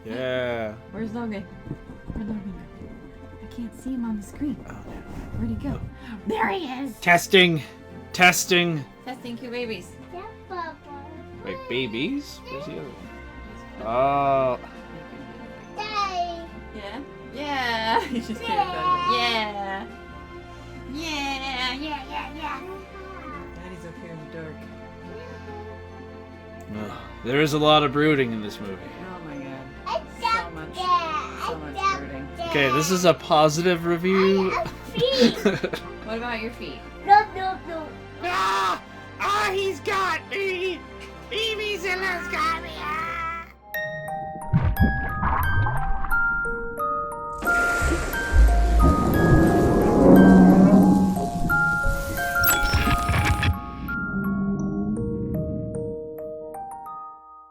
Yeah. Where's Logan? Where'd Logan go? I can't see him on the screen. Oh, no. Where'd he go? There he is! Testing. Testing. Testing two babies. Yeah, Papa. Wait, babies? Where's the other one? Oh. Daddy. Yeah? Yeah! He's just kidding. Yeah! Yeah! Daddy's up here in the dark. Ugh, there is a lot of brooding in this movie. Oh my god. It's So up much. there. So much It's up brooding. there. Okay, this is a positive review. Feet. What about your feet? No. Ah! Ah, he's got me! Zilla's got me!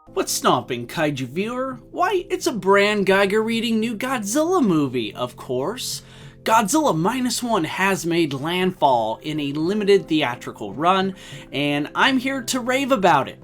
What's stomping, Kaiju viewer? Why, it's a Bran Geiger reading new Godzilla movie, of course. Godzilla Minus One has made landfall in a limited theatrical run, and I'm here to rave about it.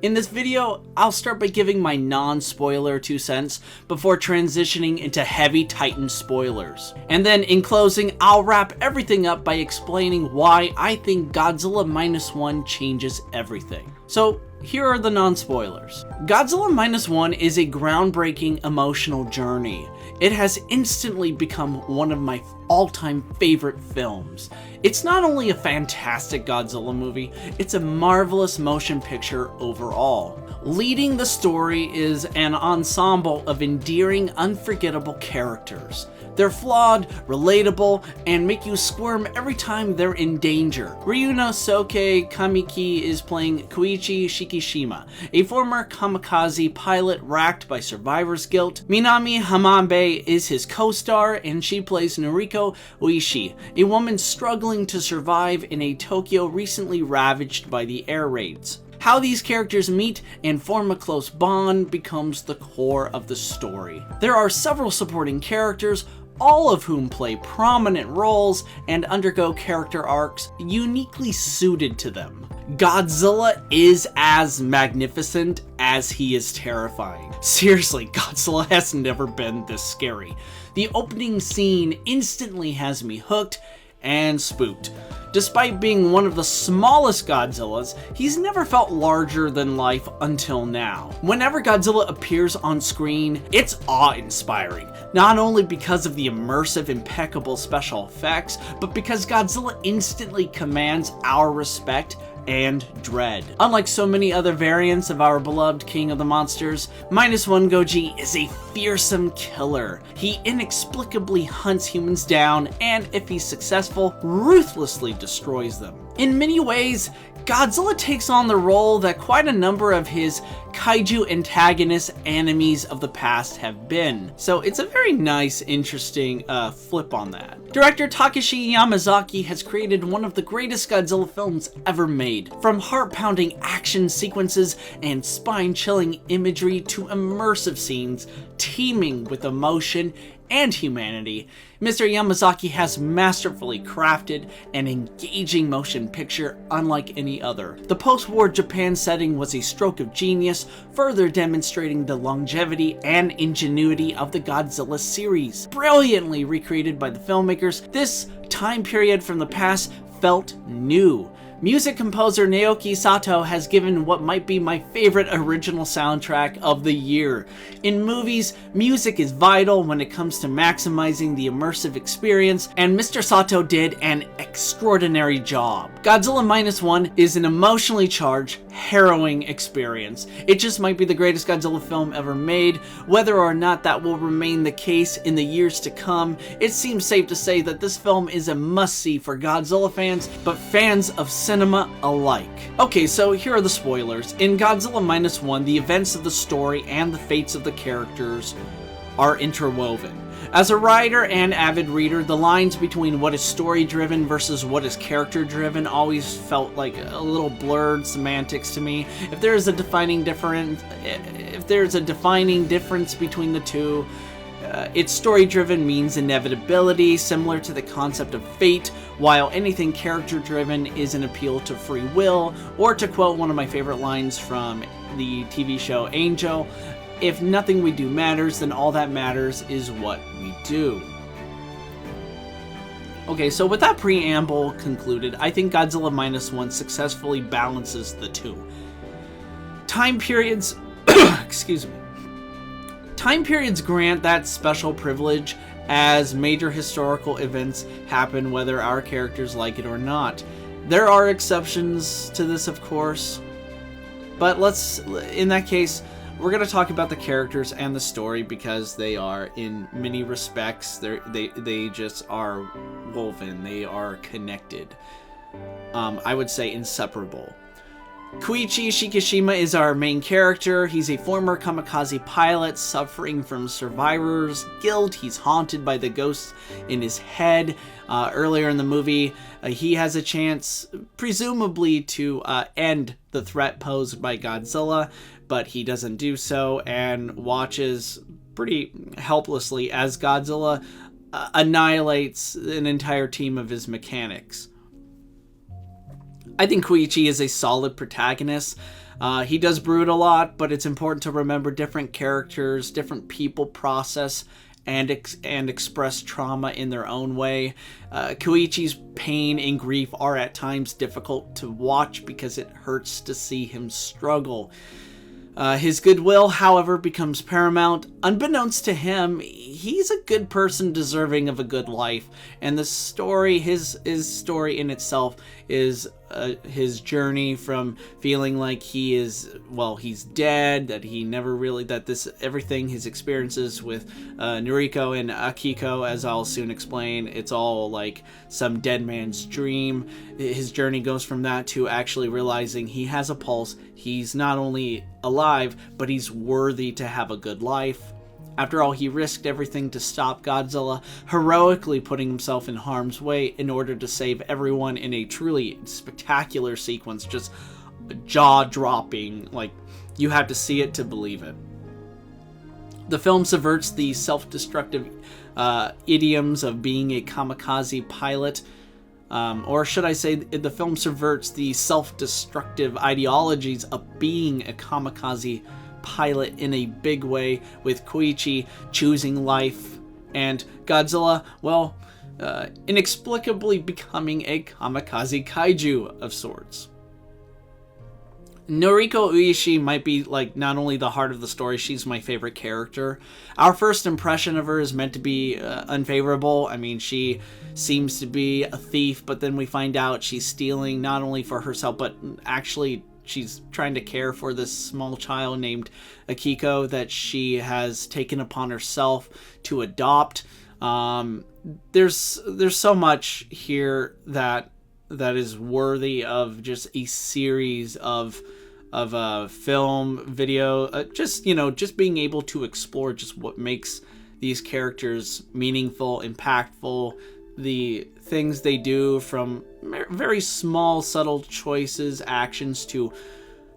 In this video, I'll start by giving my non-spoiler 2 cents before transitioning into heavy Titan spoilers. And then in closing, I'll wrap everything up by explaining why I think Godzilla Minus One changes everything. So here are the non-spoilers. Godzilla Minus One is a groundbreaking emotional journey. It has instantly become one of my all-time favorite films. It's not only a fantastic Godzilla movie, it's a marvelous motion picture overall. Leading the story is an ensemble of endearing, unforgettable characters. They're flawed, relatable, and make you squirm every time they're in danger. Ryunosuke Kamiki is playing Koichi Shikishima, a former kamikaze pilot racked by survivor's guilt. Minami Hamambe is his co-star, and she plays Noriko Oishi, a woman struggling to survive in a Tokyo recently ravaged by the air raids. How these characters meet and form a close bond becomes the core of the story. There are several supporting characters, all of whom play prominent roles and undergo character arcs uniquely suited to them. Godzilla is as magnificent as he is terrifying. Seriously, Godzilla has never been this scary. The opening scene instantly has me hooked and spooked. Despite being one of the smallest Godzillas, he's never felt larger than life until now. Whenever Godzilla appears on screen, it's awe-inspiring, not only because of the immersive, impeccable special effects, but because Godzilla instantly commands our respect and dread. Unlike so many other variants of our beloved King of the Monsters, Minus One Goji is a fearsome killer. He inexplicably hunts humans down, and if he's successful, ruthlessly destroys them. In many ways, Godzilla takes on the role that quite a number of his kaiju antagonist enemies of the past have been. So it's a very nice, interesting flip on that. Director Takashi Yamazaki has created one of the greatest Godzilla films ever made. From heart-pounding action sequences and spine-chilling imagery to immersive scenes teeming with emotion and humanity, Mr. Yamazaki has masterfully crafted an engaging motion picture unlike any other. The post-war Japan setting was a stroke of genius, further demonstrating the longevity and ingenuity of the Godzilla series. Brilliantly recreated by the filmmakers, this time period from the past felt new. Music composer Naoki Sato has given what might be my favorite original soundtrack of the year. In movies, music is vital when it comes to maximizing the immersive experience, and Mr. Sato did an extraordinary job. Godzilla Minus One is an emotionally charged, harrowing experience. It just might be the greatest Godzilla film ever made. Whether or not that will remain the case in the years to come, it seems safe to say that this film is a must-see for Godzilla fans, but fans of cinema alike. Okay, so here are the spoilers. In Godzilla Minus One, the events of the story and the fates of the characters are interwoven. As a writer and avid reader, the lines between what is story-driven versus what is character-driven always felt like a little blurred semantics to me. If there is a defining difference between the two, its story-driven means inevitability, similar to the concept of fate, while anything character-driven is an appeal to free will, or to quote one of my favorite lines from the TV show Angel, if nothing we do matters, then all that matters is what we do. Okay, so with that preamble concluded, I think Godzilla Minus One successfully balances the two. Time periods, excuse me. Time periods grant that special privilege as major historical events happen whether our characters like it or not. There are exceptions to this, of course, but in that case, we're going to talk about the characters and the story because they are, in many respects, they just are woven, they are connected. I would say inseparable. Koichi Shikishima is our main character. He's a former kamikaze pilot suffering from survivor's guilt. He's haunted by the ghosts in his head. Earlier in the movie, he has a chance, presumably, to end the threat posed by Godzilla, but he doesn't do so and watches pretty helplessly as Godzilla annihilates an entire team of his mechanics. I think Koichi is a solid protagonist. He does brood a lot, but it's important to remember different characters, different people process and express trauma in their own way. Koichi's pain and grief are at times difficult to watch because it hurts to see him struggle. His goodwill, however, becomes paramount. Unbeknownst to him, he's a good person deserving of a good life. And the story, his story in itself is his journey from feeling like he's dead, that he never really, everything, his experiences with Noriko and Akiko, as I'll soon explain, it's all like some dead man's dream. His journey goes from that to actually realizing he has a pulse. He's not only alive, but he's worthy to have a good life. After all, he risked everything to stop Godzilla, heroically putting himself in harm's way in order to save everyone in a truly spectacular sequence, just jaw-dropping. Like, you have to see it to believe it. The film subverts the self-destructive idioms of being a kamikaze pilot, or should I say, the film subverts the self-destructive ideologies of being a kamikaze pilot in a big way, with Koichi choosing life and Godzilla, inexplicably becoming a kamikaze kaiju of sorts. Noriko Ueshi might be not only the heart of the story, she's my favorite character. Our first impression of her is meant to be unfavorable. I mean, she seems to be a thief, but then we find out she's stealing not only for herself, but actually she's trying to care for this small child named Akiko that she has taken upon herself to adopt. There's so much here that is worthy of just a series of film, video, just being able to explore just what makes these characters meaningful, impactful, the things they do, from very small, subtle choices, actions, to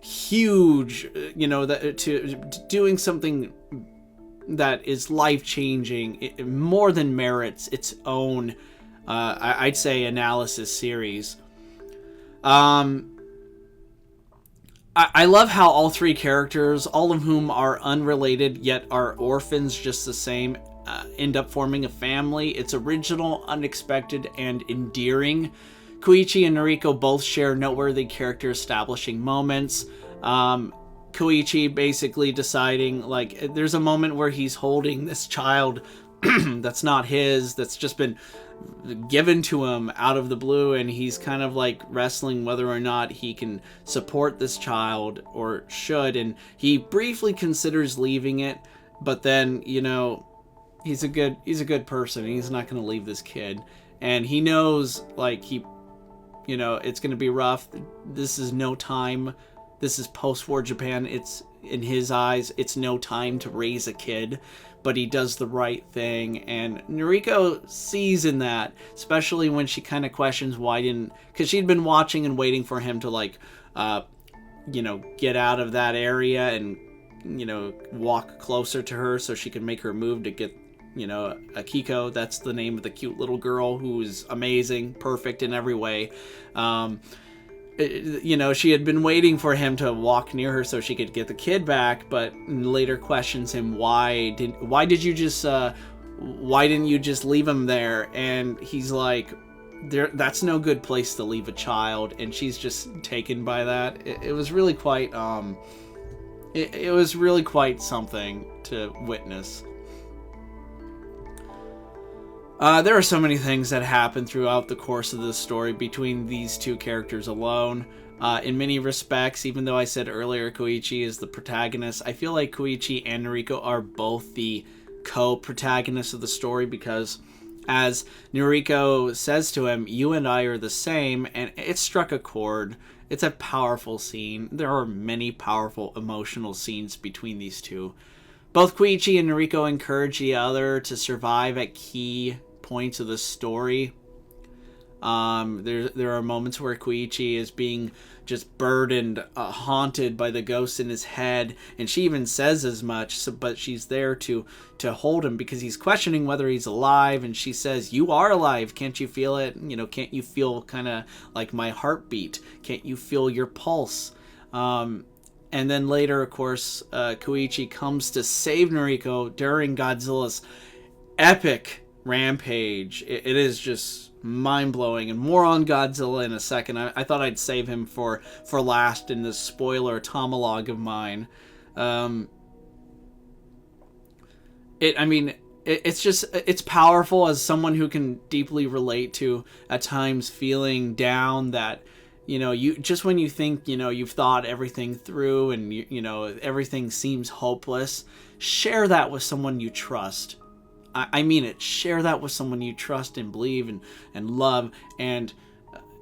huge, to doing something that is life-changing. It more than merits its own, I'd say, analysis series. I love how all three characters, all of whom are unrelated yet are orphans just the same, end up forming a family. It's original, unexpected, and endearing. Koichi and Noriko both share noteworthy character establishing moments. Koichi basically deciding, there's a moment where he's holding this child that's not his, that's just been given to him out of the blue, and he's kind of wrestling whether or not he can support this child or should, and he briefly considers leaving it, but then, he's a good person, and he's not going to leave this kid, and he knows, it's going to be rough. This is no time. This is post-war Japan. It's, in his eyes, it's no time to raise a kid, but he does the right thing, and Noriko sees in that, especially when she kind of questions because she'd been watching and waiting for him to get out of that area and walk closer to her so she can make her move to get Akiko. That's the name of the cute little girl who is amazing, perfect in every way. you know, she had been waiting for him to walk near her so she could get the kid back, but later questions him, why didn't you just leave him there? And he's like, that's no good place to leave a child. And she's just taken by that. It was really quite it was really quite something to witness. There are so many things that happen throughout the course of this story between these two characters alone. In many respects, even though I said earlier Koichi is the protagonist, I feel like Koichi and Noriko are both the co-protagonists of the story, because as Noriko says to him, you and I are the same, and it struck a chord. It's a powerful scene. There are many powerful emotional scenes between these two. Both Koichi and Noriko encourage the other to survive at key points of the story. There are moments where Koichi is being just burdened, haunted by the ghost in his head, and she even says as much, but she's there to hold him because he's questioning whether he's alive, and she says, you are alive, can't you feel it? You know, can't you feel kind of like my heartbeat? Can't you feel your pulse? And then later, of course, Koichi comes to save Noriko during Godzilla's epic rampage. It is just mind-blowing, and more on Godzilla in a second. I thought I'd save him for last in this spoiler tomahawk of mine. It's powerful as someone who can deeply relate to, at times, feeling down, that, you know, you just when you think, you know, you've thought everything through and you know everything seems hopeless, share that with someone you trust. I mean it. Share that with someone you trust and believe and love, and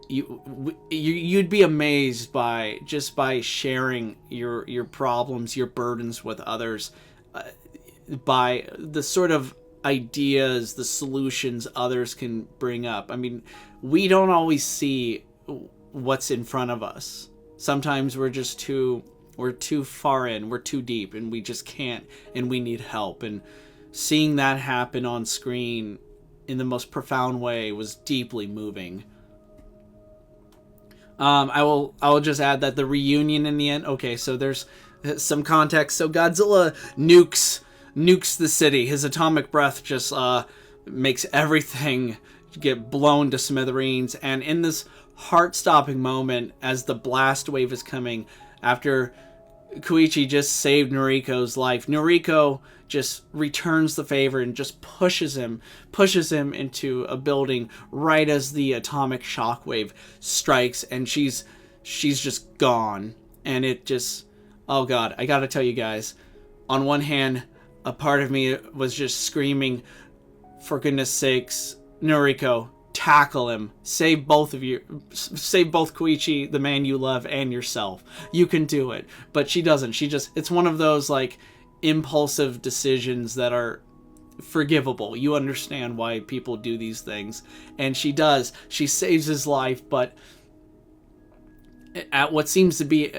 you'd be amazed by sharing your problems, your burdens with others, by the sort of ideas, the solutions others can bring up. I mean, we don't always see what's in front of us. Sometimes we're too far in, we're too deep, and we just can't, and we need help. And seeing that happen on screen in the most profound way was deeply moving. I will just add that the reunion in the end. Okay, so there's some context. So Godzilla nukes the city. His atomic breath just makes everything get blown to smithereens. And in this heart-stopping moment, as the blast wave is coming, after Koichi just saved Noriko's life, Noriko just returns the favor and just pushes him into a building right as the atomic shockwave strikes, and she's just gone. And it just, oh god, I gotta tell you guys, on one hand, a part of me was just screaming, for goodness sakes, Noriko, tackle him, save both Koichi, the man you love, and yourself. You can do it. But she doesn't. It's one of those like impulsive decisions that are forgivable. You understand why people do these things, and she does. She saves his life, but at what seems to be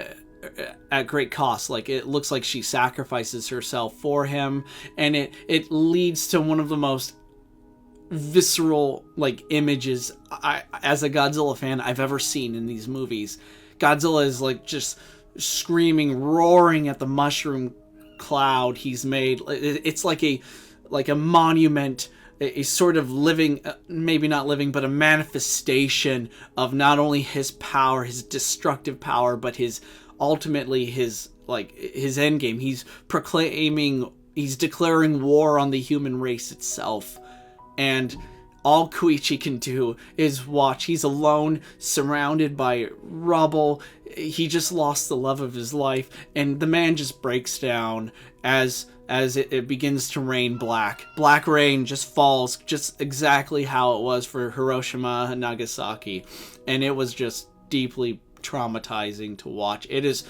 at great cost. Like, it looks like she sacrifices herself for him, and it leads to one of the most visceral like images as a Godzilla fan I've ever seen in these movies. Godzilla is like just screaming, roaring at the mushroom cloud he's made. It's like a monument, a sort of living, maybe not living, but a manifestation of not only his power, his destructive power, but his ultimately his end game. He's declaring war on the human race itself. And all Koichi can do is watch. He's alone, surrounded by rubble. He just lost the love of his life, and the man just breaks down as it begins to rain black. Black rain just falls, just exactly how it was for Hiroshima and Nagasaki. And it was just deeply traumatizing to watch. It is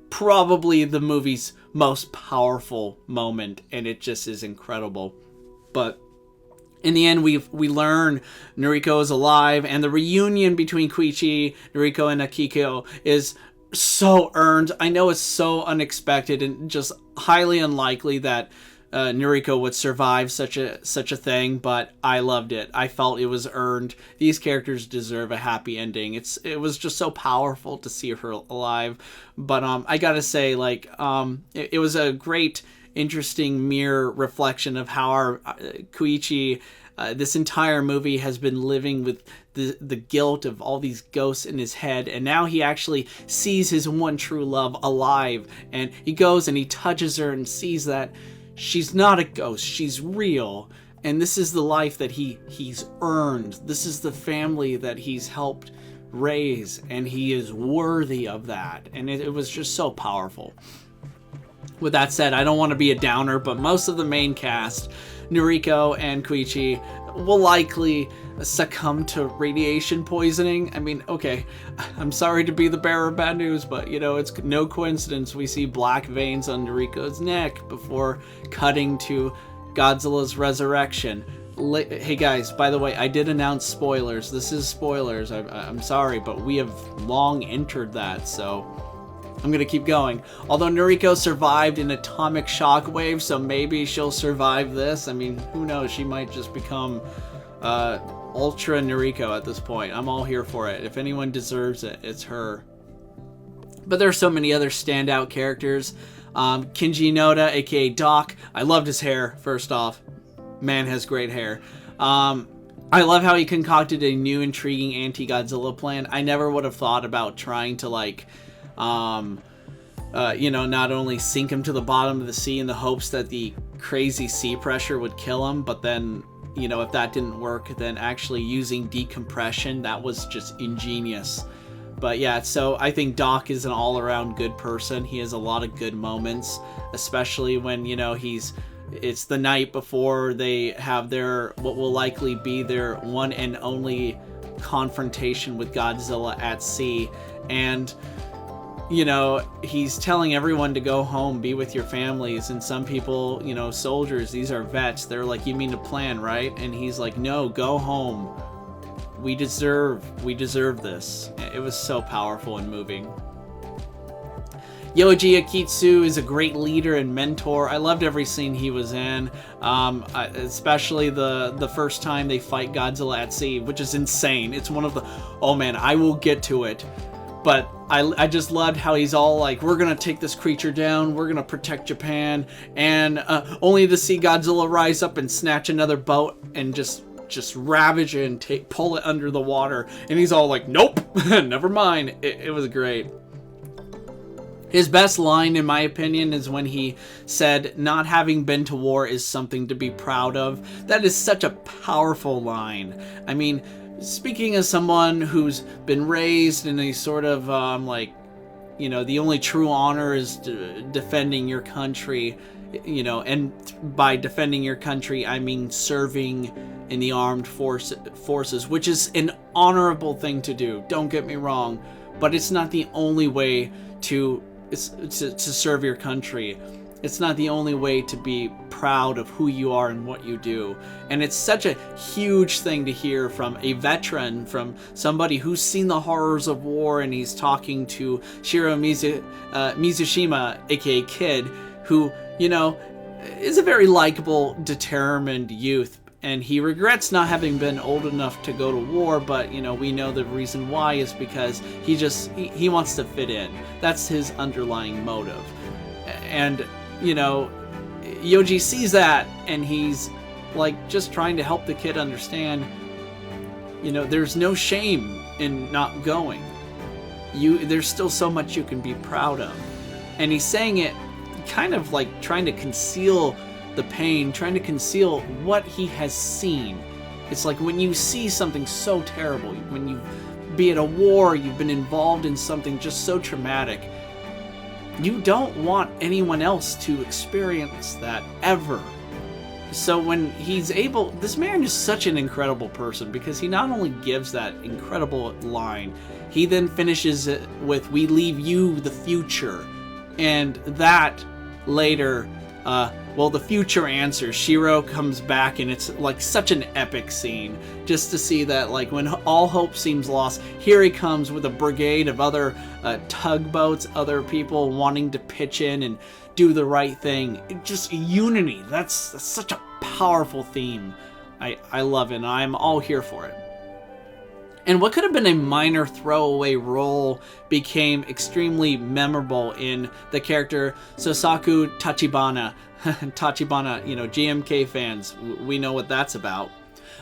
probably the movie's most powerful moment, and it just is incredible. But in the end, we learn Noriko is alive, and the reunion between Koichi, Noriko, and Akiko is so earned. I know it's so unexpected and just highly unlikely that Noriko would survive such a thing, but I loved it. I felt it was earned. These characters deserve a happy ending. It was just so powerful to see her alive. But I gotta say, like, it was a great, interesting mirror reflection of how our Koichi, this entire movie, has been living with the guilt of all these ghosts in his head, and now he actually sees his one true love alive, and he goes and he touches her and sees that she's not a ghost, she's real, and this is the life that he's earned. This is the family that he's helped raise, and he is worthy of that, and it was just so powerful. With that said, I don't want to be a downer, but most of the main cast, Noriko and Koichi, will likely succumb to radiation poisoning. I mean, okay, I'm sorry to be the bearer of bad news, but, you know, it's no coincidence we see black veins on Noriko's neck before cutting to Godzilla's resurrection. Hey guys, by the way, I did announce spoilers. This is spoilers. I'm sorry, but we have long entered that, so I'm gonna keep going. Although Noriko survived an atomic shockwave, so maybe she'll survive this. I mean, who knows? She might just become Ultra Noriko at this point. I'm all here for it. If anyone deserves it, it's her. But there are so many other standout characters. Kinji Noda, aka Doc. I loved his hair, first off. Man has great hair. I love how he concocted a new intriguing anti-Godzilla plan. I never would have thought about trying to, like, you know, not only sink him to the bottom of the sea in the hopes that the crazy sea pressure would kill him, but then, you know, if that didn't work, then actually using decompression. That was just ingenious. But yeah, so I think Doc is an all-around good person. He has a lot of good moments, especially when, you know, it's the night before they have their, what will likely be their one and only confrontation with Godzilla at sea. And, you know, he's telling everyone to go home, be with your families, and some people, you know, soldiers, these are vets, they're like, you mean to plan, right? And he's like, no, go home. We deserve this. It was so powerful and moving. Yoji Akitsu is a great leader and mentor. I loved every scene he was in, especially the first time they fight Godzilla at sea, which is insane. It's one of the, oh man, I will get to it. But I just loved how he's all like, we're going to take this creature down, we're going to protect Japan, and only to see Godzilla rise up and snatch another boat and just ravage it and pull it under the water. And he's all like, nope, never mind. It was great. His best line, in my opinion, is when he said, not having been to war is something to be proud of. That is such a powerful line. I mean, speaking as someone who's been raised in a sort of, like, you know, the only true honor is defending your country, you know, and by defending your country, I mean serving in the armed forces, which is an honorable thing to do. Don't get me wrong, but it's not the only way to serve your country. It's not the only way to be proud of who you are and what you do. And it's such a huge thing to hear from a veteran, from somebody who's seen the horrors of war, and he's talking to Shiro Mizushima, aka Kid, who, you know, is a very likable, determined youth. And he regrets not having been old enough to go to war, but, you know, we know the reason why is because he wants to fit in. That's his underlying motive. And, you know, Yoji sees that, and he's, like, just trying to help the kid understand, you know, there's no shame in not going. There's still so much you can be proud of. And he's saying it kind of like trying to conceal the pain, trying to conceal what he has seen. It's like when you see something so terrible, when you be at a war, you've been involved in something just so traumatic, you don't want anyone else to experience that ever. So when he's able, this man is such an incredible person, because he not only gives that incredible line, he then finishes it with, "We leave you the future." And that later, well, the future answers. Shiro comes back, and it's like such an epic scene, just to see that, like, when all hope seems lost, here he comes with a brigade of other tugboats, other people wanting to pitch in and do the right thing. Just unity. That's such a powerful theme. I love it, and I'm all here for it. And what could have been a minor throwaway role became extremely memorable in the character Sosaku Tachibana. Tachibana, GMK fans, we know what that's about.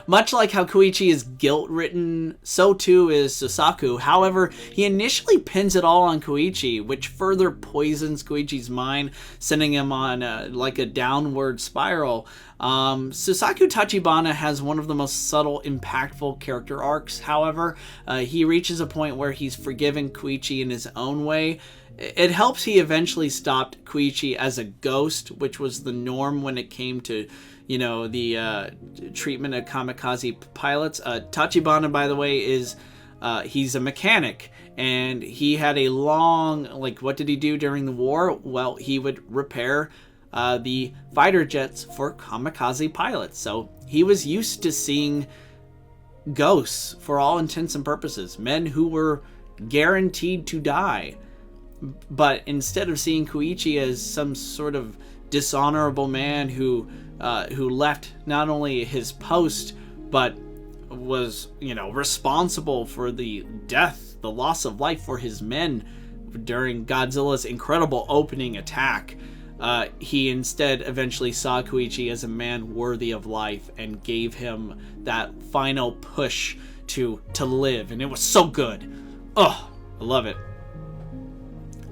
Much like how Koichi is guilt-ridden, so too is Sosaku. However, he initially pins it all on Koichi, which further poisons Koichi's mind, sending him on like a downward spiral. Sosaku Tachibana has one of the most subtle, impactful character arcs. However, he reaches a point where he's forgiven Koichi in his own way. It helps he eventually stopped Koichi as a ghost, which was the norm when it came to the treatment of kamikaze pilots. Tachibana, by the way, is he's a mechanic, and he had a long, what did he do during the war? Well, he would repair the fighter jets for kamikaze pilots. So he was used to seeing ghosts for all intents and purposes, men who were guaranteed to die. But instead of seeing Koichi as some sort of dishonorable man who left not only his post, but was, responsible for the death, the loss of life for his men during Godzilla's incredible opening attack, he instead eventually saw Koichi as a man worthy of life and gave him that final push to live. And it was so good. Oh, I love it.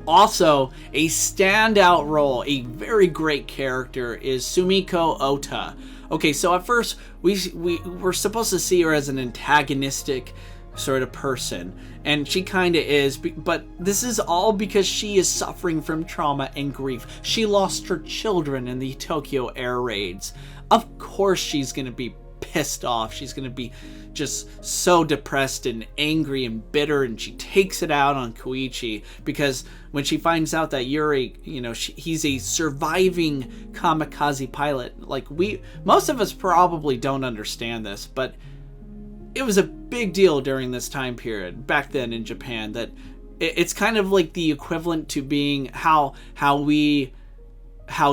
Also, a standout role, a very great character, is Sumiko Ota. Okay, so at first, we're supposed to see her as an antagonistic sort of person, and she kind of is, but this is all because she is suffering from trauma and grief. She lost her children in the Tokyo air raids. Of course she's going to be pissed off. She's going to be just so depressed and angry and bitter, and she takes it out on Koichi because when she finds out that he's a surviving kamikaze pilot. Most of us probably don't understand this, but it was a big deal during this time period back then in Japan, that it's kind of like the equivalent to being how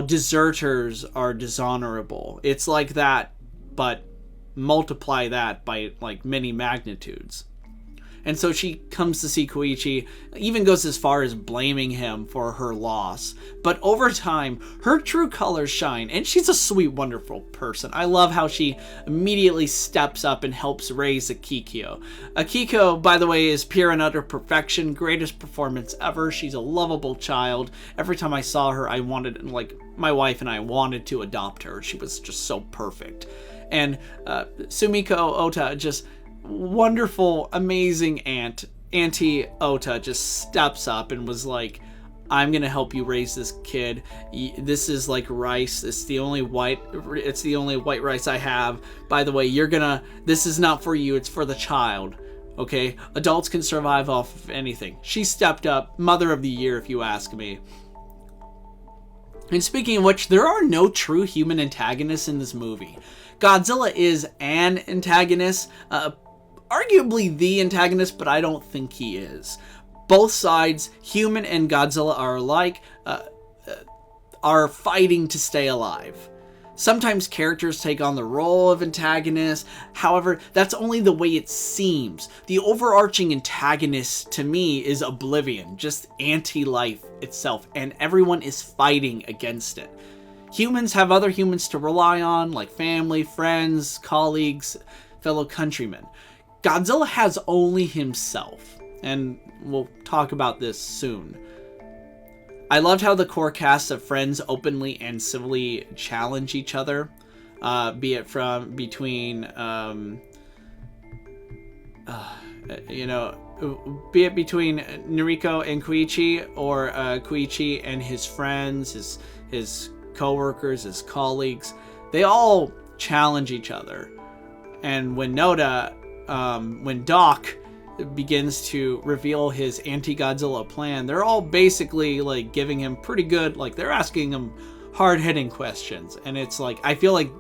deserters are dishonorable. It's like that, but multiply that by many magnitudes. And so she comes to see Koichi, even goes as far as blaming him for her loss. But over time, her true colors shine, and she's a sweet, wonderful person. I love how she immediately steps up and helps raise Akiko. Akiko, by the way, is pure and utter perfection, greatest performance ever. She's a lovable child. Every time I saw her, I wanted, my wife and I wanted to adopt her. She was just so perfect. And Sumiko Ota, just wonderful, amazing Auntie Ota, just steps up and was like, I'm gonna help you raise this kid. This is like rice. It's the only white rice I have. By the way, this is not for you, it's for the child. Okay? Adults can survive off of anything. She stepped up, mother of the year if you ask me. And speaking of which, there are no true human antagonists in this movie. Godzilla is an antagonist, arguably the antagonist, but I don't think he is. Both sides, human and Godzilla, are alike, are fighting to stay alive. Sometimes characters take on the role of antagonist. However, that's only the way it seems. The overarching antagonist to me is oblivion, just anti-life itself, and everyone is fighting against it. Humans have other humans to rely on, like family, friends, colleagues, fellow countrymen. Godzilla has only himself, and we'll talk about this soon. I loved how the core cast of friends openly and civilly challenge each other, be it between Noriko and Koichi, or Koichi and his friends, his co-workers, his colleagues. They all challenge each other. And when Doc begins to reveal his anti-Godzilla plan, they're all basically giving him pretty good, they're asking him hard-hitting questions. And it's I feel like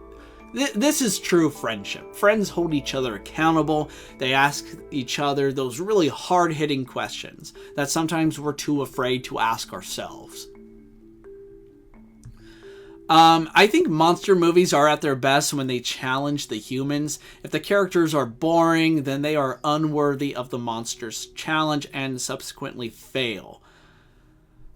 this is true friendship. Friends hold each other accountable. They ask each other those really hard-hitting questions that sometimes we're too afraid to ask ourselves. I think monster movies are at their best when they challenge the humans. If the characters are boring, then they are unworthy of the monster's challenge and subsequently fail.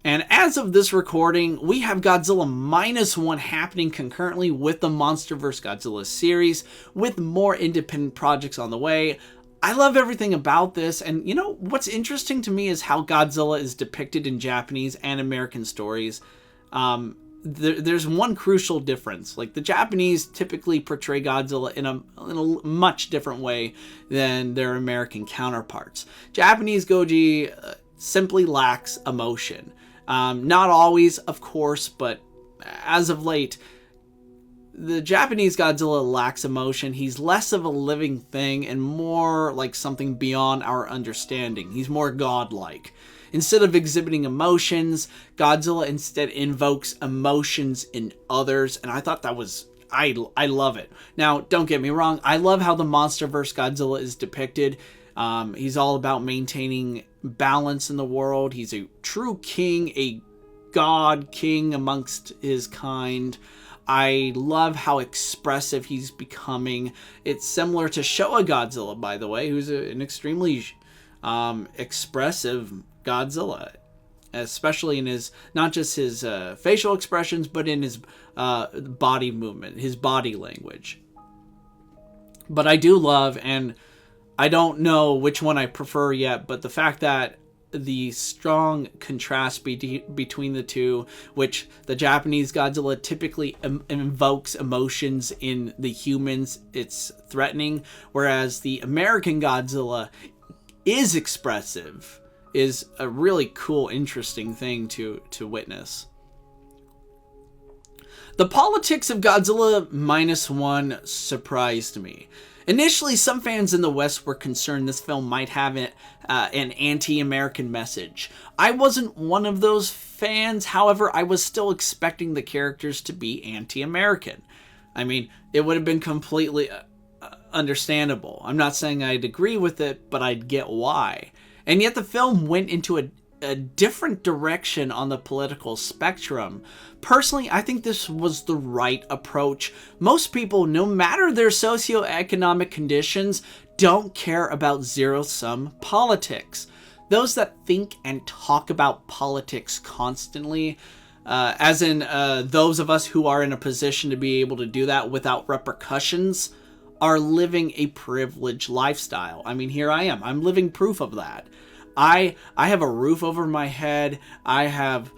And as of this recording, we have Godzilla Minus One happening concurrently with the MonsterVerse Godzilla series, with more independent projects on the way. I love everything about this, and you know, what's interesting to me is how Godzilla is depicted in Japanese and American stories. There's one crucial difference. Like, the Japanese typically portray Godzilla in a much different way than their American counterparts. Japanese Goji simply lacks emotion. Not always, of course, but as of late, the Japanese Godzilla lacks emotion. He's less of a living thing and more like something beyond our understanding. He's more godlike. Instead of exhibiting emotions, Godzilla instead invokes emotions in others, and I thought that was... I love it. Now, don't get me wrong, I love how the MonsterVerse Godzilla is depicted. He's all about maintaining balance in the world. He's a true king, a god king amongst his kind. I love how expressive he's becoming. It's similar to Showa Godzilla, by the way, who's an extremely expressive Godzilla, especially in his, not just his facial expressions, but in his body movement, his body language. But I do love, and I don't know which one I prefer yet, but the fact that the strong contrast between the two, which the Japanese Godzilla typically invokes emotions in the humans it's threatening, whereas the American Godzilla is expressive, is a really cool, interesting thing to witness. The politics of Godzilla Minus One surprised me. Initially, some fans in the West were concerned this film might have an anti-American message. I wasn't one of those fans, however, I was still expecting the characters to be anti-American. I mean, it would have been completely understandable. I'm not saying I'd agree with it, but I'd get why. And yet the film went into a different direction on the political spectrum. Personally, I think this was the right approach. Most people, no matter their socioeconomic conditions, don't care about zero-sum politics. Those that think and talk about politics constantly, as in those of us who are in a position to be able to do that without repercussions, are living a privileged lifestyle. I mean, here I am. I'm living proof of that. I have a roof over my head. I have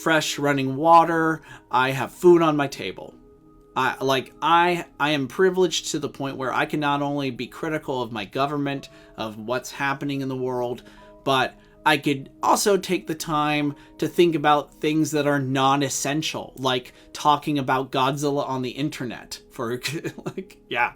fresh running water. I have food on my table. I am privileged to the point where I can not only be critical of my government, of what's happening in the world, but I could also take the time to think about things that are non-essential, like talking about Godzilla on the internet. For like, yeah.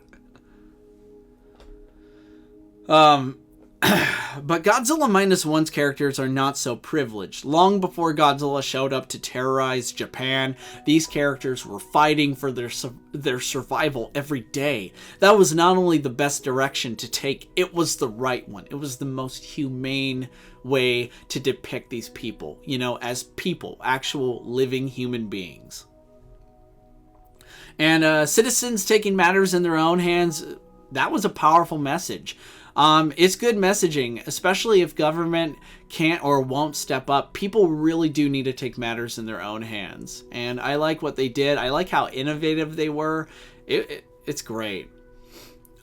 But Godzilla Minus One's characters are not so privileged. Long before Godzilla showed up to terrorize Japan, these characters were fighting for their survival every day. That was not only the best direction to take, it was the right one. It was the most humane way to depict these people, you know, as people, actual living human beings. And citizens taking matters in their own hands, that was a powerful message. It's good messaging, especially if government can't or won't step up. People really do need to take matters in their own hands. And I like what they did. I like how innovative they were. It's great.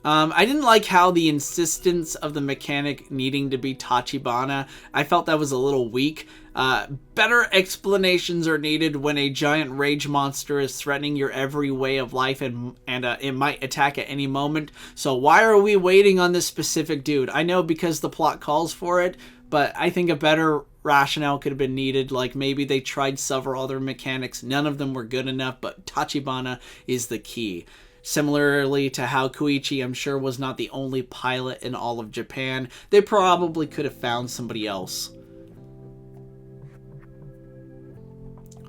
I didn't like how the insistence of the mechanic needing to be Tachibana. I felt that was a little weak. Better explanations are needed when a giant rage monster is threatening your every way of life and it might attack at any moment. So why are we waiting on this specific dude? I know because the plot calls for it, but I think a better rationale could have been needed. Like maybe they tried several other mechanics. None of them were good enough, but Tachibana is the key. Similarly to how Koichi, I'm sure, was not the only pilot in all of Japan, they probably could have found somebody else.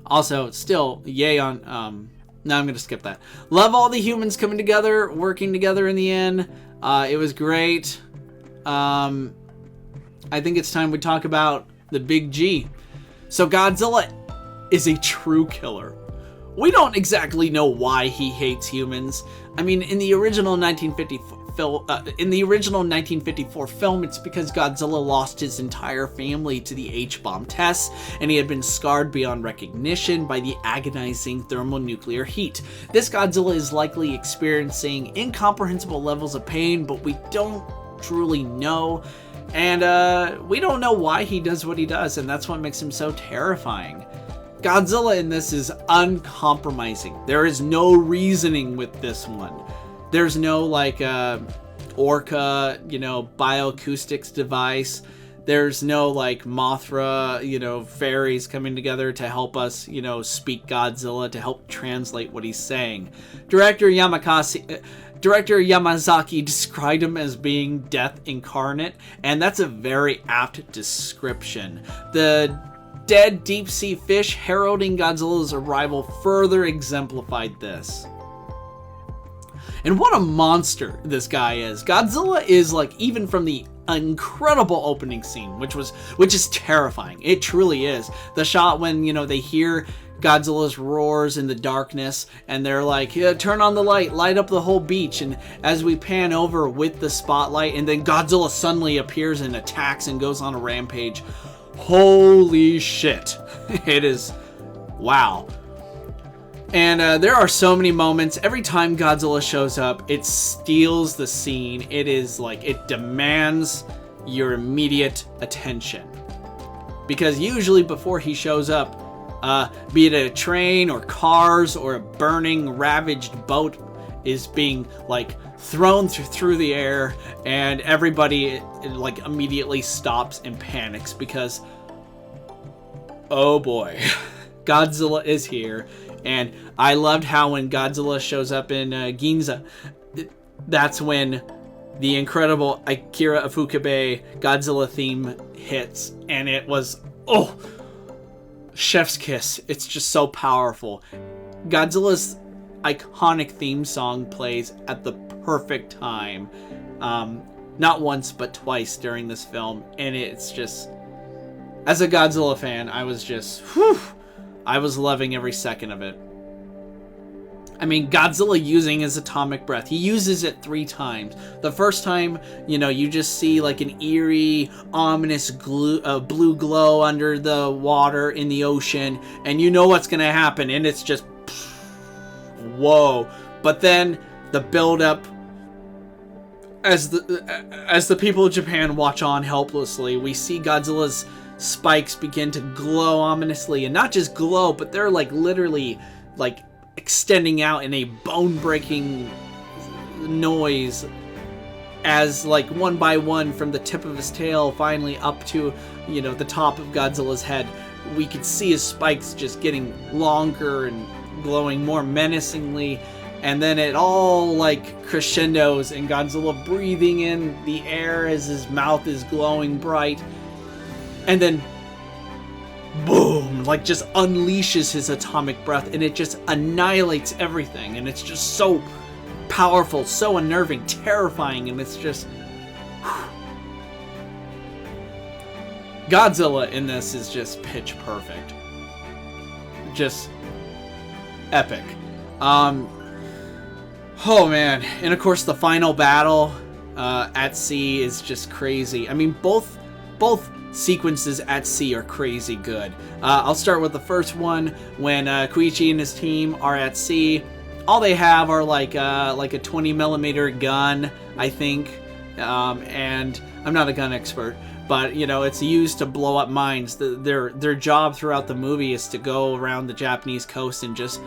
Also, still, yay on... no, I'm going to skip that. Love all the humans coming together, working together in the end. It was great. I think it's time we talk about the big G. So Godzilla is a true killer. We don't exactly know why he hates humans. I mean, in the original 1954 film, it's because Godzilla lost his entire family to the H-bomb tests, and he had been scarred beyond recognition by the agonizing thermonuclear heat. This Godzilla is likely experiencing incomprehensible levels of pain, but we don't truly know. And we don't know why he does what he does, and that's what makes him so terrifying. Godzilla in this is uncompromising. There is no reasoning with this one. There's no like Orca, bioacoustics device. There's no like Mothra, fairies coming together to help us, speak Godzilla, to help translate what he's saying. Director Yamazaki described him as being death incarnate, and that's a very apt description. The dead deep-sea fish heralding Godzilla's arrival further exemplified this. And what a monster this guy is. Godzilla is like, even from the incredible opening scene, which is terrifying. It truly is. The shot when, they hear Godzilla's roars in the darkness, and they're like, yeah, turn on the light up the whole beach, and as we pan over with the spotlight, and then Godzilla suddenly appears and attacks and goes on a rampage. Holy shit. It is, wow. And there are so many moments. Every time Godzilla shows up, it steals the scene. It is like, it demands your immediate attention. Because usually before he shows up, be it a train or cars or a burning, ravaged boat is being like thrown through the air, and everybody like immediately stops and panics because, oh boy, Godzilla is here. And I loved how when Godzilla shows up in Ginza, that's when the incredible Akira Ifukube Godzilla theme hits, and it was, oh, chef's kiss. It's just so powerful. Godzilla's iconic theme song plays at the perfect time, not once but twice during this film, and it's just, as a Godzilla fan, I was just, whew, I was loving every second of it. I mean, Godzilla using his atomic breath. He uses it 3 times. The first time, you just see like an eerie, ominous blue glow under the water in the ocean, and you know what's gonna happen, and it's just, whoa. But then the build-up, as the people of Japan watch on helplessly, we see Godzilla's spikes begin to glow ominously, and not just glow, but they're like literally like extending out in a bone-breaking noise as like one by one from the tip of his tail finally up to the top of Godzilla's head, we could see his spikes just getting longer and glowing more menacingly, and then it all like crescendos and Godzilla breathing in the air as his mouth is glowing bright. And then, boom, like just unleashes his atomic breath, and it just annihilates everything. And it's just so powerful, so unnerving, terrifying, and it's just, whew. Godzilla in this is just pitch perfect. Just epic. Oh man, and of course the final battle at sea is just crazy. I mean, both sequences at sea are crazy good. I'll start with the first one when Koichi and his team are at sea. All they have are like a 20mm gun, I think, and I'm not a gun expert, but it's used to blow up mines. Their job throughout the movie is to go around the Japanese coast and just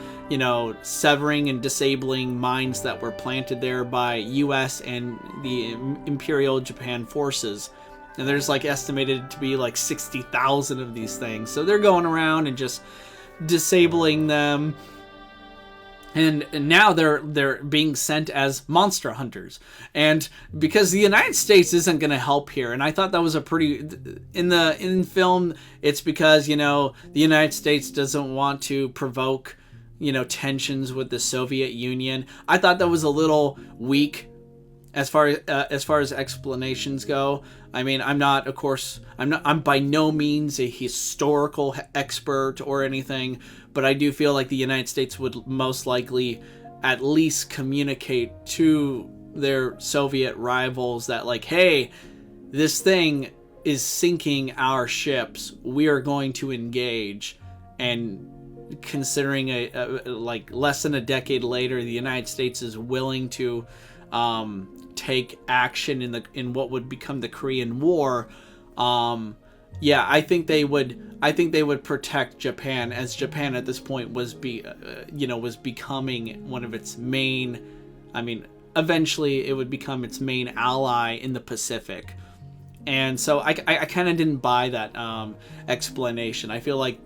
severing and disabling mines that were planted there by U.S. and the Imperial Japan forces. And there's like estimated to be like 60,000 of these things. So they're going around and just disabling them. And now they're being sent as monster hunters. And because the United States isn't going to help here, and I thought that was a pretty, in film, it's because, the United States doesn't want to provoke, tensions with the Soviet Union. I thought that was a little weak as explanations go, I mean, I'm by no means a historical expert or anything, but I do feel like the United States would most likely at least communicate to their Soviet rivals that, like, hey, this thing is sinking our ships. We are going to engage. And considering like less than a decade later, the United States is willing to take action in what would become the Korean War. I think they would protect Japan, as Japan at this point was becoming one of its main, I mean, eventually it would become its main ally in the Pacific. And so I kind of didn't buy that explanation. I feel like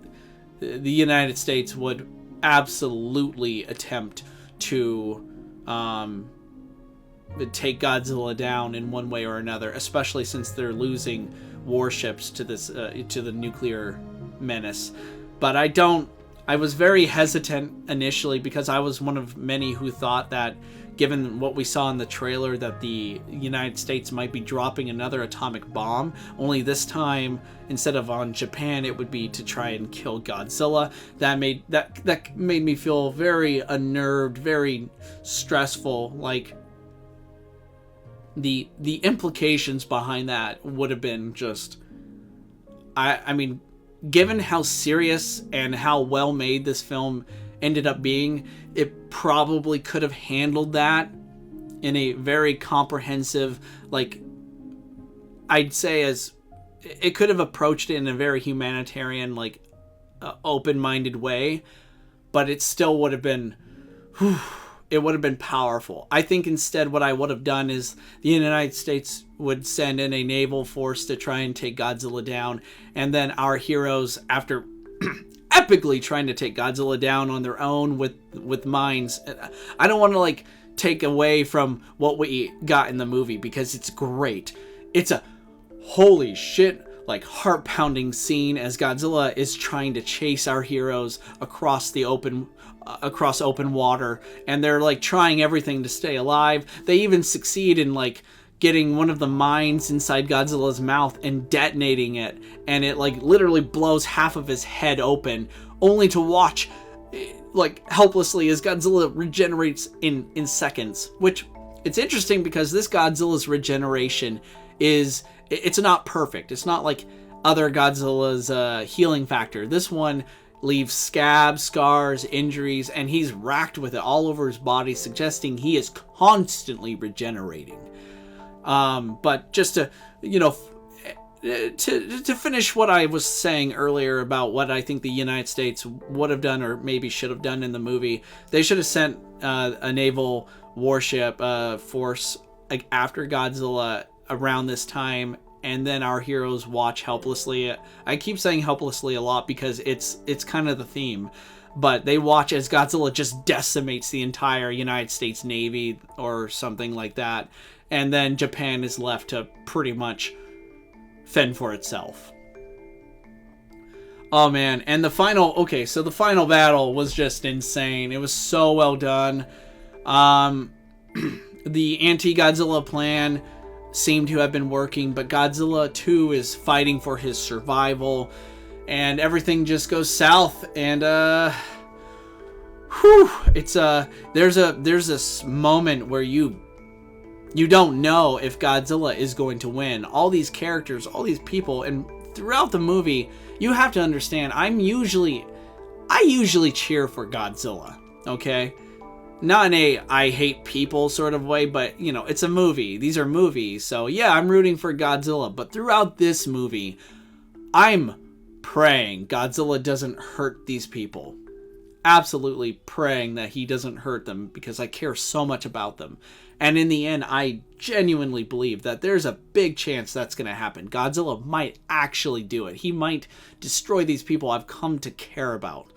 the United States would absolutely attempt to take Godzilla down in one way or another, especially since they're losing warships to the nuclear menace. But I was very hesitant initially, because I was one of many who thought that, given what we saw in the trailer, that the United States might be dropping another atomic bomb, only this time, instead of on Japan, it would be to try and kill Godzilla. That made me feel very unnerved, very stressful. Like, the implications behind that would have been just, I mean, given how serious and how well made this film ended up being, it probably could have handled that in a very comprehensive, like, I'd say, as it could have approached it in a very humanitarian, like, open-minded way, but it still would have been, it would have been powerful. I think instead what I would have done is the United States would send in a naval force to try and take Godzilla down, and then our heroes, after epically trying to take Godzilla down on their own with mines. I don't want to, like, take away from what we got in the movie, because it's great. It's a holy shit, like, heart-pounding scene as Godzilla is trying to chase our heroes across open water, and they're, like, trying everything to stay alive. They even succeed in, like, getting one of the mines inside Godzilla's mouth and detonating it, and it, like, literally blows half of his head open, only to watch, like, helplessly as Godzilla regenerates in seconds. Which, it's interesting because this Godzilla's regeneration it's not perfect. It's not like other Godzilla's healing factor. This one leaves scabs, scars, injuries, and he's racked with it all over his body, suggesting he is constantly regenerating. But just to, to finish what I was saying earlier about what I think the United States would have done, or maybe should have done in the movie, they should have sent a naval warship force, like, after Godzilla around this time, and then our heroes watch helplessly. I keep saying helplessly a lot because it's kind of the theme, but they watch as Godzilla just decimates the entire United States Navy or something like that, and then Japan is left to pretty much fend for itself. Oh man, and the final battle was just insane. It was so well done. The anti-Godzilla plan seemed to have been working, but Godzilla 2 is fighting for his survival, and everything just goes south, and there's this moment where you don't know if Godzilla is going to win. All these characters, all these people, and throughout the movie, you have to understand, I usually cheer for Godzilla, okay? Not in a I hate people sort of way, but, it's a movie. These are movies, so yeah, I'm rooting for Godzilla. But throughout this movie, I'm praying Godzilla doesn't hurt these people. Absolutely praying that he doesn't hurt them, because I care so much about them. And in the end, I genuinely believe that there's a big chance that's going to happen. Godzilla might actually do it. He might destroy these people I've come to care about.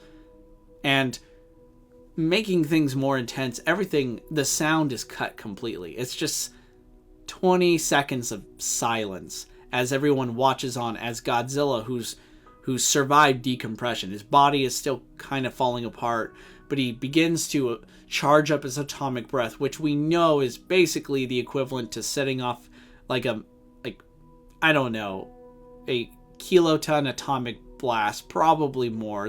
And making things more intense, the sound is cut completely. It's just 20 seconds of silence as everyone watches on as Godzilla, who's survived decompression. His body is still kind of falling apart, but he begins to charge up his atomic breath, which we know is basically the equivalent to setting off like I don't know, a kiloton atomic blast, probably more.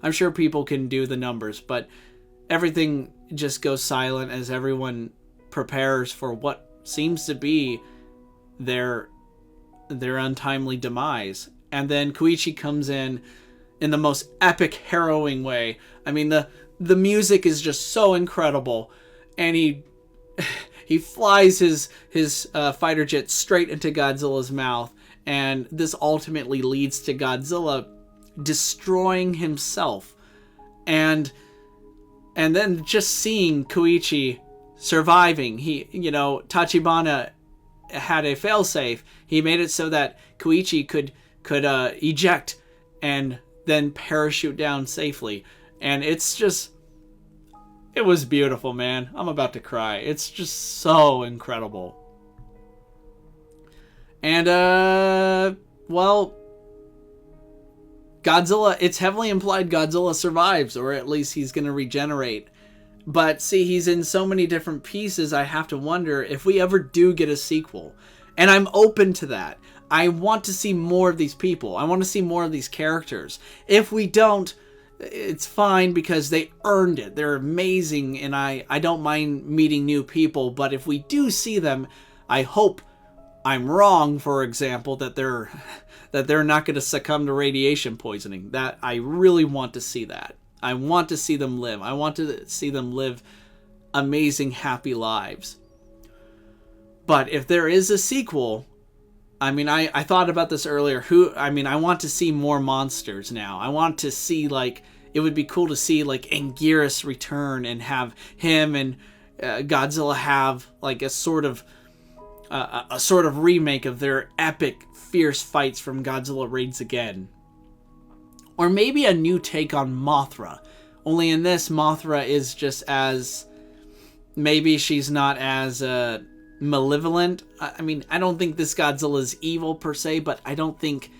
I'm sure people can do the numbers, but everything just goes silent as everyone prepares for what seems to be their untimely demise. And then Koichi comes in the most epic, harrowing way. I mean, the music is just so incredible, and he flies his fighter jet straight into Godzilla's mouth, and this ultimately leads to Godzilla destroying himself. And then just seeing Koichi surviving, Tachibana had a failsafe. He made it so that Koichi could eject and then parachute down safely. And it was beautiful, man. I'm about to cry. It's just so incredible. And, well, Godzilla, it's heavily implied Godzilla survives, or at least he's going to regenerate. But see, he's in so many different pieces, I have to wonder if we ever do get a sequel. And I'm open to that. I want to see more of these people. I want to see more of these characters. If we don't, it's fine because they earned it. They're amazing, and I don't mind meeting new people. But if we do see them, I hope I'm wrong, for example, that they're not going to succumb to radiation poisoning. That I really want to see that. I want to see them live. I want to see them live amazing, happy lives. But if there is a sequel, I mean, I thought about this earlier. I want to see more monsters now. I want to see, it would be cool to see, Anguirus return and have him and Godzilla have, a sort of remake of their epic, fierce fights from Godzilla Raids Again. Or maybe a new take on Mothra. Only in this, Mothra is just as... Maybe she's not as malevolent. I mean, I don't think this Godzilla's evil per se, but I don't think,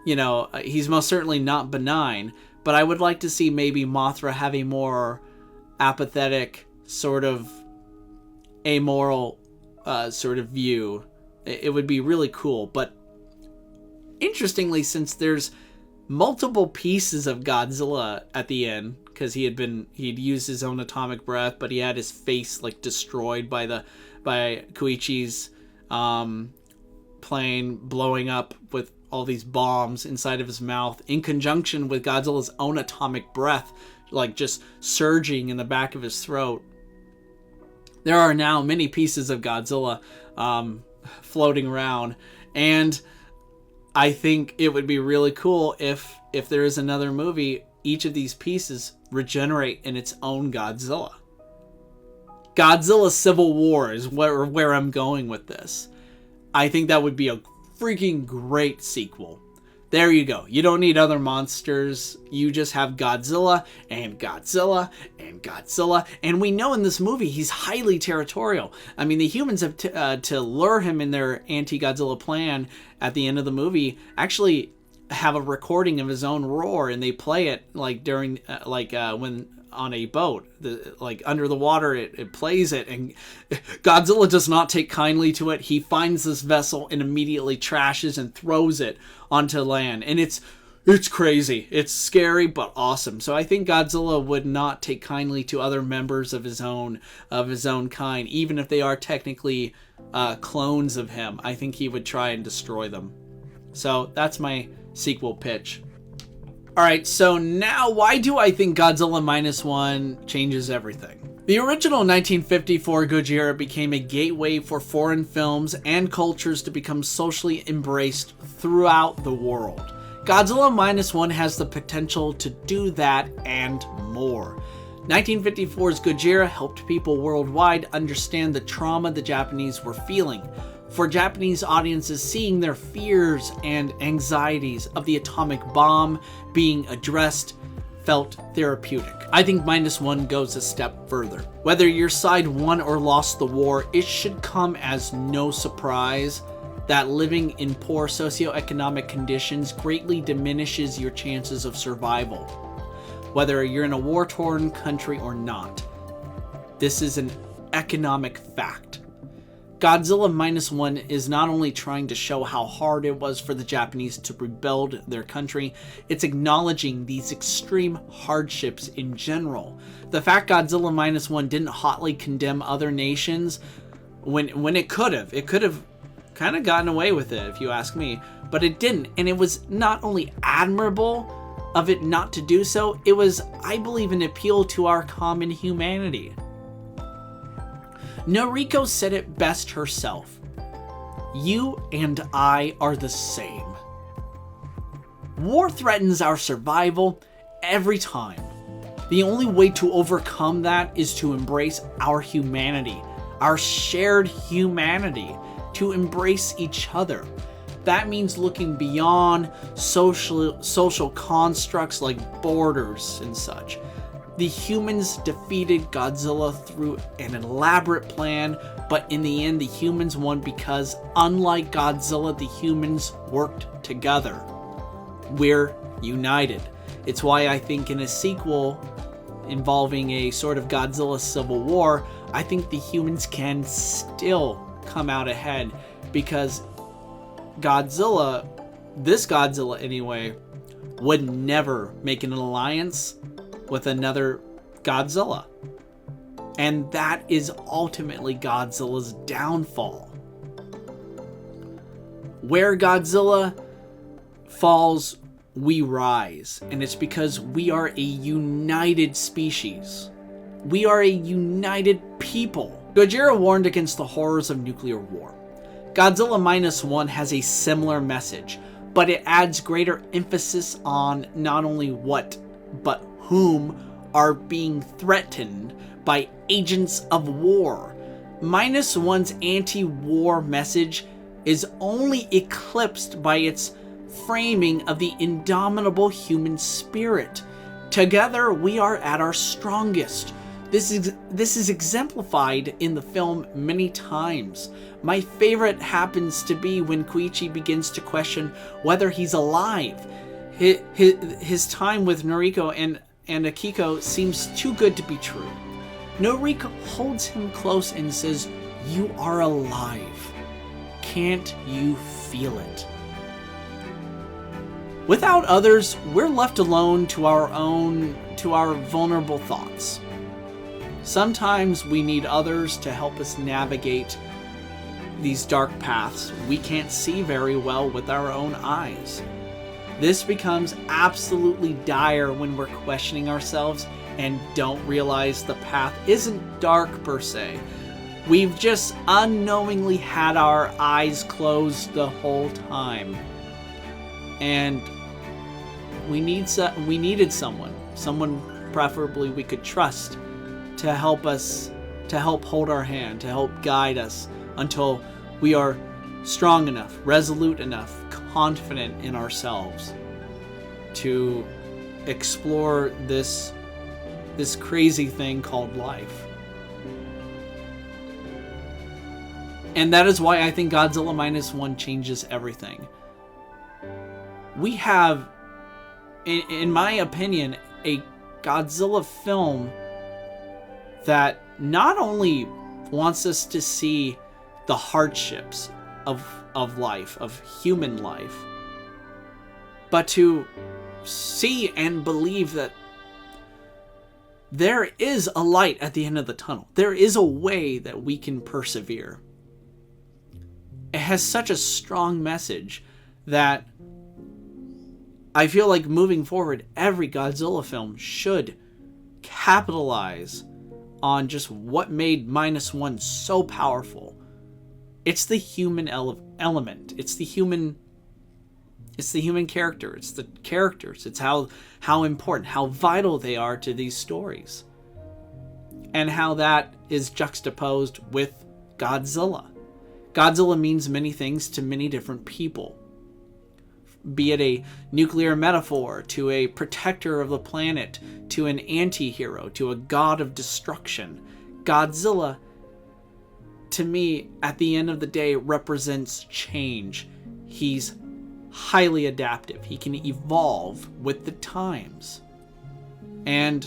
he's most certainly not benign. But I would like to see maybe Mothra have a more apathetic, sort of amoral sort of view. It would be really cool. But interestingly, since there's multiple pieces of Godzilla at the end, because he'd used his own atomic breath, but he had his face destroyed by Koichi's plane blowing up with all these bombs inside of his mouth, in conjunction with Godzilla's own atomic breath, just surging in the back of his throat. There are now many pieces of Godzilla floating around, and I think it would be really cool if there is another movie, each of these pieces regenerate in its own Godzilla. Godzilla Civil War is where I'm going with this. I think that would be a freaking great sequel. There you go. You don't need other monsters. You just have Godzilla and Godzilla and Godzilla. And we know in this movie he's highly territorial. I mean, the humans have to lure him in their anti-Godzilla plan at the end of the movie actually have a recording of his own roar, and they play it during when on a boat, under the water, it plays it, and Godzilla does not take kindly to it. He finds this vessel and immediately trashes and throws it onto land, and it's crazy. It's scary but awesome. So I think Godzilla would not take kindly to other members of his own kind, even if they are technically clones of him. I think he would try and destroy them. So that's my sequel pitch. Alright, so now why do I think Godzilla Minus One changes everything? The original 1954 Gojira became a gateway for foreign films and cultures to become socially embraced throughout the world. Godzilla Minus One has the potential to do that and more. 1954's Gojira helped people worldwide understand the trauma the Japanese were feeling. For Japanese audiences, seeing their fears and anxieties of the atomic bomb being addressed felt therapeutic. I think Minus One goes a step further. Whether your side won or lost the war, it should come as no surprise that living in poor socioeconomic conditions greatly diminishes your chances of survival. whether you're in a war-torn country or not. This is an economic fact. Godzilla Minus One is not only trying to show how hard it was for the Japanese to rebuild their country, it's acknowledging these extreme hardships in general. The fact Godzilla Minus One didn't hotly condemn other nations when it could have kind of gotten away with it, if you ask me, but it didn't. And it was not only admirable of it not to do so, it was, I believe, an appeal to our common humanity. Noriko said it best herself. You and I are the same. War threatens our survival every time. The only way to overcome that is to embrace our humanity, our shared humanity, to embrace each other. That means looking beyond social constructs like borders and such. The humans defeated Godzilla through an elaborate plan, but in the end the humans won because, unlike Godzilla, the humans worked together. We're united. It's why I think in a sequel involving a sort of Godzilla civil war, I think the humans can still come out ahead, because Godzilla, this Godzilla anyway, would never make an alliance with another Godzilla. And that is ultimately Godzilla's downfall. Where Godzilla falls, we rise. And it's because we are a united species. We are a united people. Gojira warned against the horrors of nuclear war. Godzilla Minus One has a similar message, but it adds greater emphasis on not only what, but whom are being threatened by agents of war. Minus One's anti-war message is only eclipsed by its framing of the indomitable human spirit. Together, we are at our strongest. This is exemplified in the film many times. My favorite happens to be when Koichi begins to question whether he's alive. His time with Noriko and Akiko seems too good to be true. Noriko holds him close and says, "You are alive. Can't you feel it?" Without others, we're left alone to our vulnerable thoughts. Sometimes we need others to help us navigate these dark paths we can't see very well with our own eyes. This becomes absolutely dire when we're questioning ourselves and don't realize the path isn't dark per se. We've just unknowingly had our eyes closed the whole time. And we needed someone preferably we could trust, to help us, to help hold our hand, to help guide us until we are strong enough, resolute enough, confident in ourselves to explore this crazy thing called life. And that is why I think Godzilla Minus One changes everything. We have, in my opinion, a Godzilla film that not only wants us to see the hardships of life, of human life, but to see and believe that there is a light at the end of the tunnel. There is a way that we can persevere. It has such a strong message that I feel like moving forward, every Godzilla film should capitalize on just what made Minus One so powerful. It's the human element. It's the human character. It's the characters. It's how important, how vital they are to these stories. And how that is juxtaposed with Godzilla. Godzilla means many things to many different people. Be it a nuclear metaphor, to a protector of the planet, to an anti-hero, to a god of destruction. Godzilla, to me, at the end of the day, represents change. He's highly adaptive. He can evolve with the times. And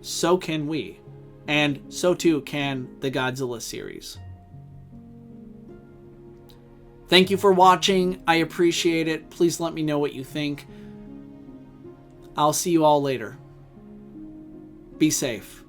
so can we. And so too can the Godzilla series. Thank you for watching. I appreciate it. Please let me know what you think. I'll see you all later. Be safe.